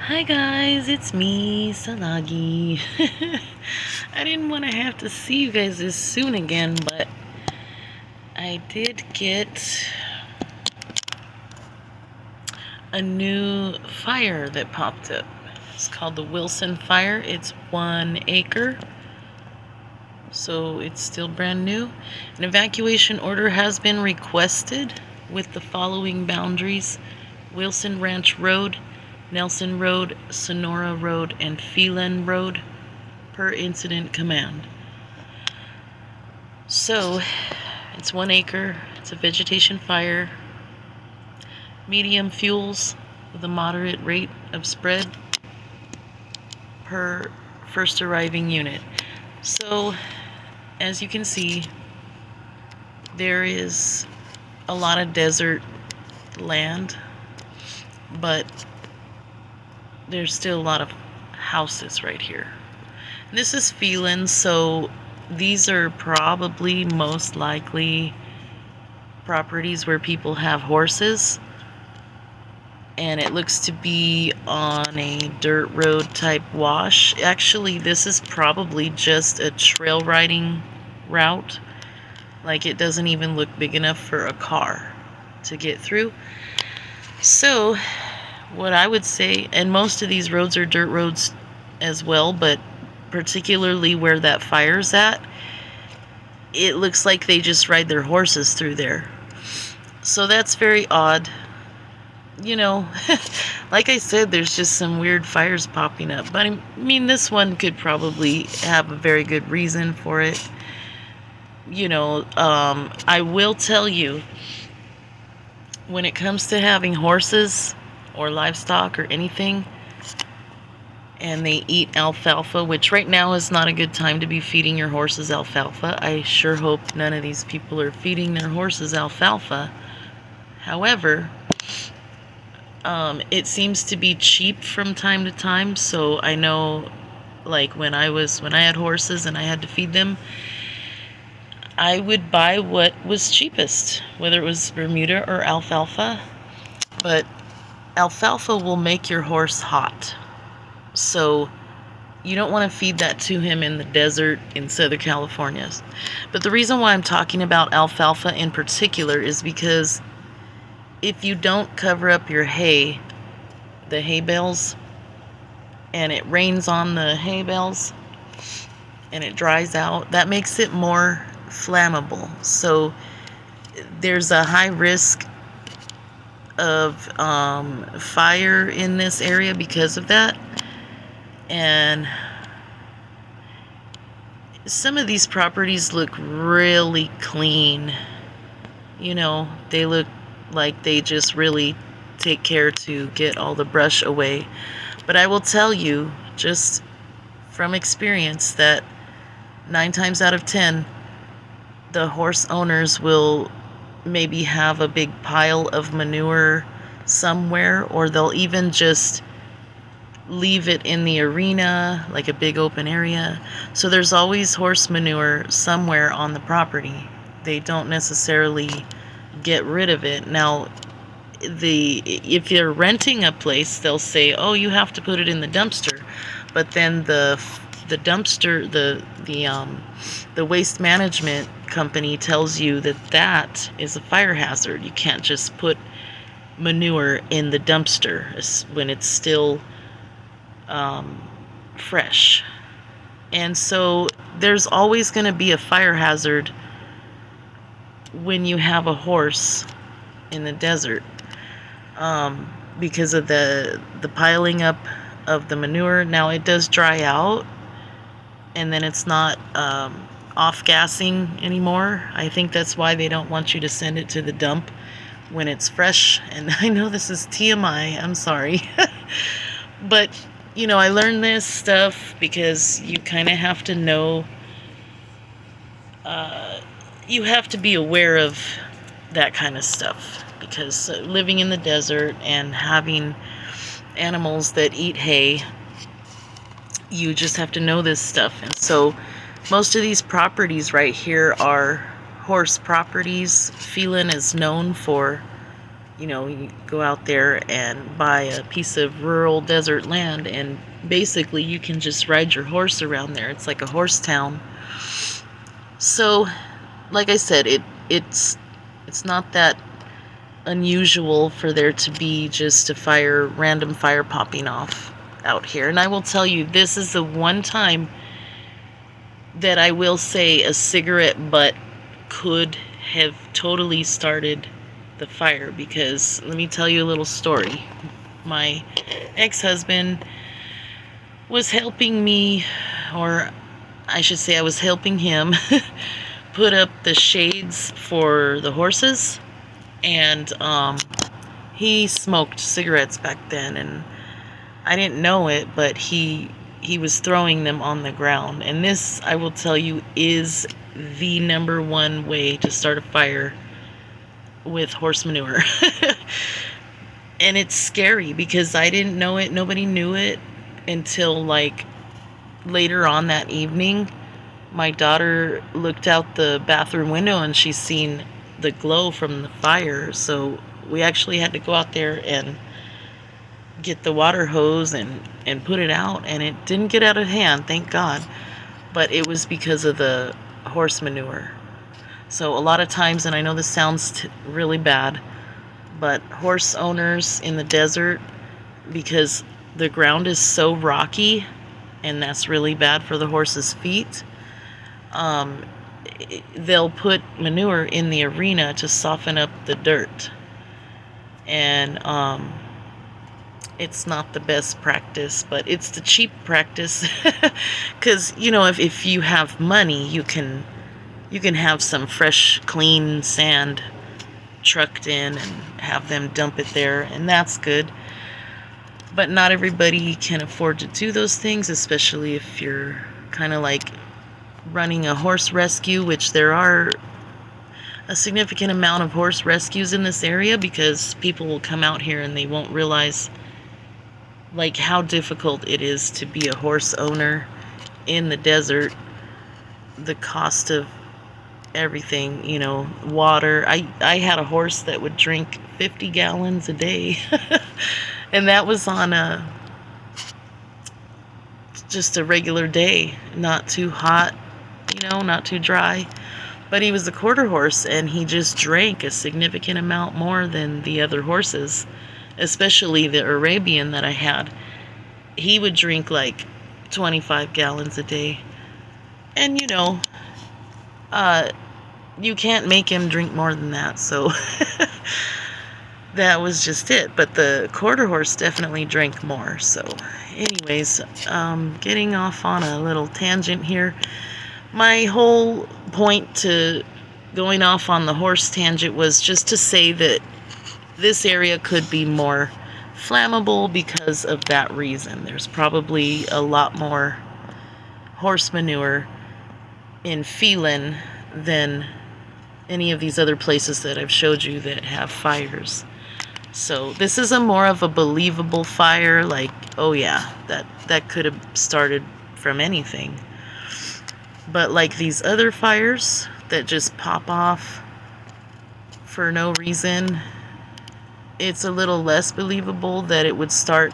Hi guys, it's me, Salagi. I didn't want to have to see you guys this soon again, but I did get a new fire that popped up. It's called the Wilson fire. It's 1 acre, so it's still brand new. An evacuation order has been requested with the following boundaries: Wilson Ranch Road, Nelson Road, Sonora Road, and Phelan Road per incident command. So, it's 1 acre, it's a vegetation fire, medium fuels with a moderate rate of spread per first arriving unit. So, as you can see, there is a lot of desert land, but there's still a lot of houses right here. And this is phelan, so these are probably most likely properties where people have horses, and it looks to be on a dirt road type wash. Actually, this is probably just a trail riding route. Like, it doesn't even look big enough for a car to get through. So what I would say, and most of these roads are dirt roads as well, but particularly where that fire's at, it looks like they just ride their horses through there. So that's very odd. You know, like I said, there's just some weird fires popping up. But I mean, this one could probably have a very good reason for it. You know, I will tell you, when it comes to having horses or livestock or anything, and they eat alfalfa, which right now is not a good time to be feeding your horses alfalfa. I sure hope none of these people are feeding their horses alfalfa. However, it seems to be cheap from time to time. So I know, like when I had horses and I had to feed them, I would buy what was cheapest, whether it was Bermuda or alfalfa. But alfalfa will make your horse hot, so you don't want to feed that to him in the desert in Southern California. But the reason why I'm talking about alfalfa in particular is because if you don't cover up your hay, the hay bales, and it rains on the hay bales and it dries out, that makes it more flammable. So there's a high risk of fire in this area because of that. And some of these properties look really clean. You know, they look like they just really take care to get all the brush away. But I will tell you, just from experience, that 9 times out of 10, the horse owners will maybe have a big pile of manure somewhere, or they'll even just leave it in the arena, like a big open area. So there's always horse manure somewhere on the property. They don't necessarily get rid of it. Now, if you're renting a place, they'll say, oh, you have to put it in the dumpster. But then the dumpster, the waste management company tells you that is a fire hazard. You can't just put manure in the dumpster when it's still fresh. And so there's always going to be a fire hazard when you have a horse in the desert, because of the piling up of the manure. Now, it does dry out, and then it's not off-gassing anymore. I think that's why they don't want you to send it to the dump when it's fresh. And I know this is TMI, I'm sorry. But, you know, I learned this stuff because you kind of have to know, you have to be aware of that kind of stuff, because living in the desert and having animals that eat hay, you just have to know this stuff. And so most of these properties right here are horse properties. Phelan is known for You know, you go out there and buy a piece of rural desert land, and basically you can just ride your horse around there. It's like a horse town. So, like I said, it's not that unusual for there to be just a random fire popping off out here. And I will tell you, this is the one time that I will say a cigarette butt could have totally started the fire, because let me tell you a little story. My ex-husband was helping me, or I should say I was helping him put up the shades for the horses, and he smoked cigarettes back then, and I didn't know it, but he was throwing them on the ground. And this, I will tell you, is the number one way to start a fire with horse manure. And it's scary because I didn't know it. Nobody knew it until like later on that evening. My daughter looked out the bathroom window and she's seen the glow from the fire. So we actually had to go out there and get the water hose and put it out, and it didn't get out of hand, thank God. But it was because of the horse manure. So a lot of times, and I know this sounds really bad, but horse owners in the desert, because the ground is so rocky, and that's really bad for the horse's feet, they'll put manure in the arena to soften up the dirt. And it's not the best practice, but it's the cheap practice. Because, you know, if you have money, you can have some fresh, clean sand trucked in and have them dump it there, and that's good. But not everybody can afford to do those things, especially if you're kind of like running a horse rescue, which there are a significant amount of horse rescues in this area, because people will come out here and they won't realize like how difficult it is to be a horse owner in the desert. The cost of everything, you know, water. I had a horse that would drink 50 gallons a day. And that was on just a regular day, not too hot, you know, not too dry. But he was a quarter horse, and he just drank a significant amount more than the other horses, especially the Arabian that I had. He would drink like 25 gallons a day. And, you know, you can't make him drink more than that, so that was just it. But the quarter horse definitely drank more. So anyways, getting off on a little tangent here. My whole point to going off on the horse tangent was just to say that this area could be more flammable because of that reason. There's probably a lot more horse manure in phelan than any of these other places that I've showed you that have fires. So this is a more of a believable fire, like, oh yeah, that could have started from anything. But like these other fires that just pop off for no reason, it's a little less believable that it would start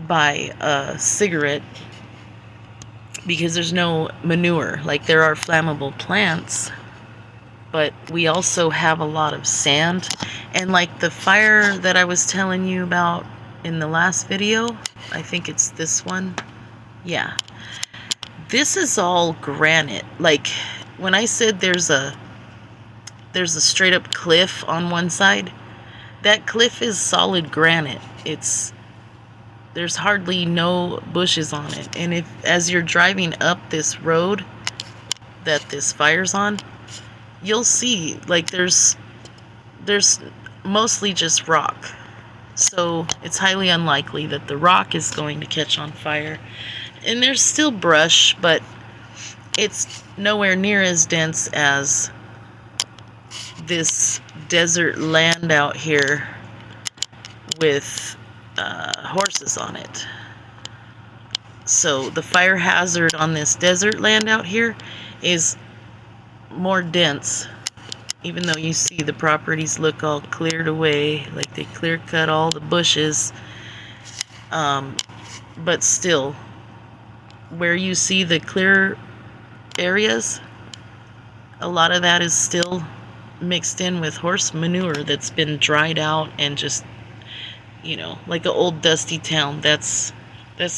by a cigarette, because there's no manure. Like, there are flammable plants, but we also have a lot of sand. And like the fire that I was telling you about in the last video, I think it's this one. Yeah. This is all granite. Like, when I said there's a straight up cliff on one side, that cliff is solid granite. There's hardly no bushes on it. And as you're driving up this road that this fire's on, you'll see like there's mostly just rock. So it's highly unlikely that the rock is going to catch on fire. And there's still brush, but it's nowhere near as dense as this desert land out here with horses on it. So the fire hazard on this desert land out here is more dense even though you see the properties look all cleared away, like they clear cut all the bushes, but still, where you see the clear areas, a lot of that is still mixed in with horse manure that's been dried out and just, you know, like an old dusty town. That's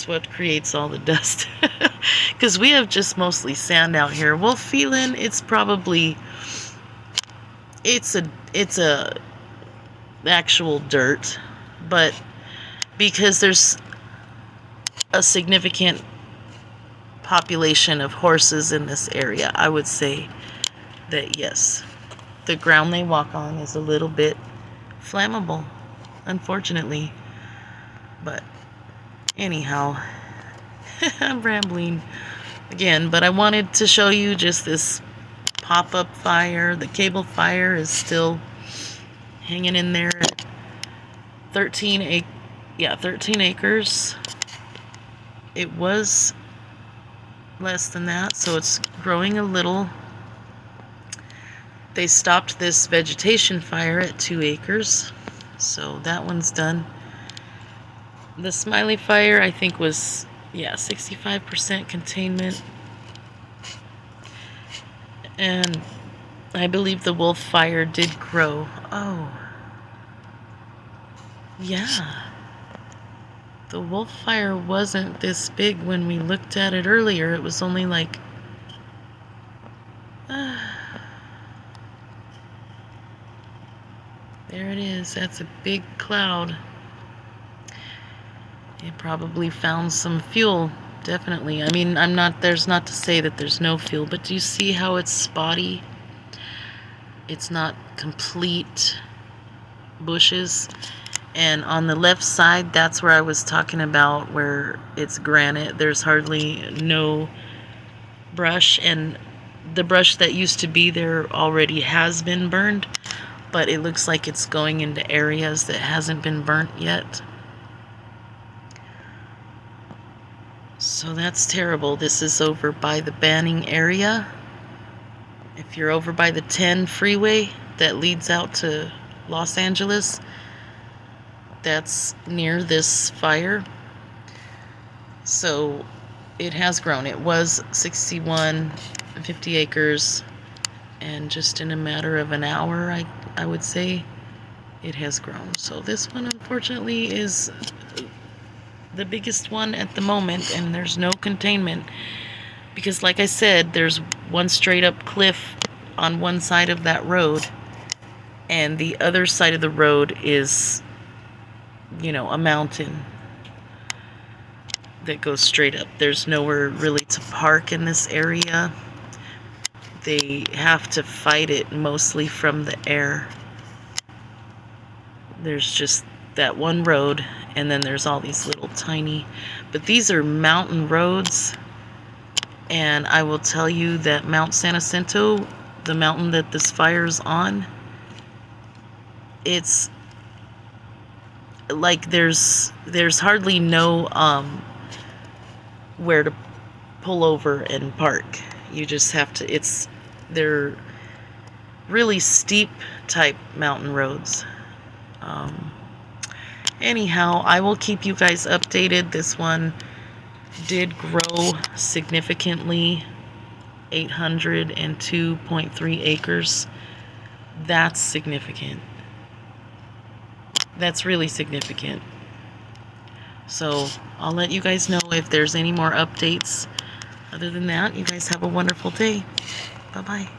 what creates all the dust. Because we have just mostly sand out here. Well, phelan, it's probably, it's a actual dirt, but because there's a significant population of horses in this area, I would say that yes, the ground they walk on is a little bit flammable, unfortunately. But anyhow, I'm rambling again, but I wanted to show you just this pop-up fire. The cable fire is still hanging in there at 13 acres. It was less than that, so it's growing a little. They stopped this vegetation fire at 2 acres, so that one's done. The smiley fire, I think, was 65% containment, and I believe the wolf fire did grow. Oh yeah, the wolf fire wasn't this big when we looked at it earlier. It was only like there it is. That's a big cloud. It probably found some fuel, definitely. I mean, there's not to say that there's no fuel, but do you see how it's spotty? It's not complete bushes. And on the left side, that's where I was talking about, where it's granite. There's hardly no brush, and the brush that used to be there already has been burned, but it looks like it's going into areas that hasn't been burnt yet. So that's terrible. This is over by the Banning area. If you're over by the 10 freeway that leads out to Los Angeles, that's near this fire. So it has grown. It was 50 acres, and just in a matter of an hour, I would say, it has grown. So this one, unfortunately, is the biggest one at the moment, and there's no containment because, like I said, there's one straight up cliff on one side of that road, and the other side of the road is, you know, a mountain that goes straight up. There's nowhere really to park in this area. They have to fight it mostly from the air. There's just that one road, and then there's all these little tiny, but these are mountain roads. And I will tell you that Mount San Jacinto, the mountain that this fire's on, it's like there's hardly no where to pull over and park. You just have to, they're really steep type mountain roads. Anyhow, I will keep you guys updated. This one did grow significantly, 802.3 acres. That's significant. That's really significant. So I'll let you guys know if there's any more updates. Other than that, you guys have a wonderful day. Bye-bye.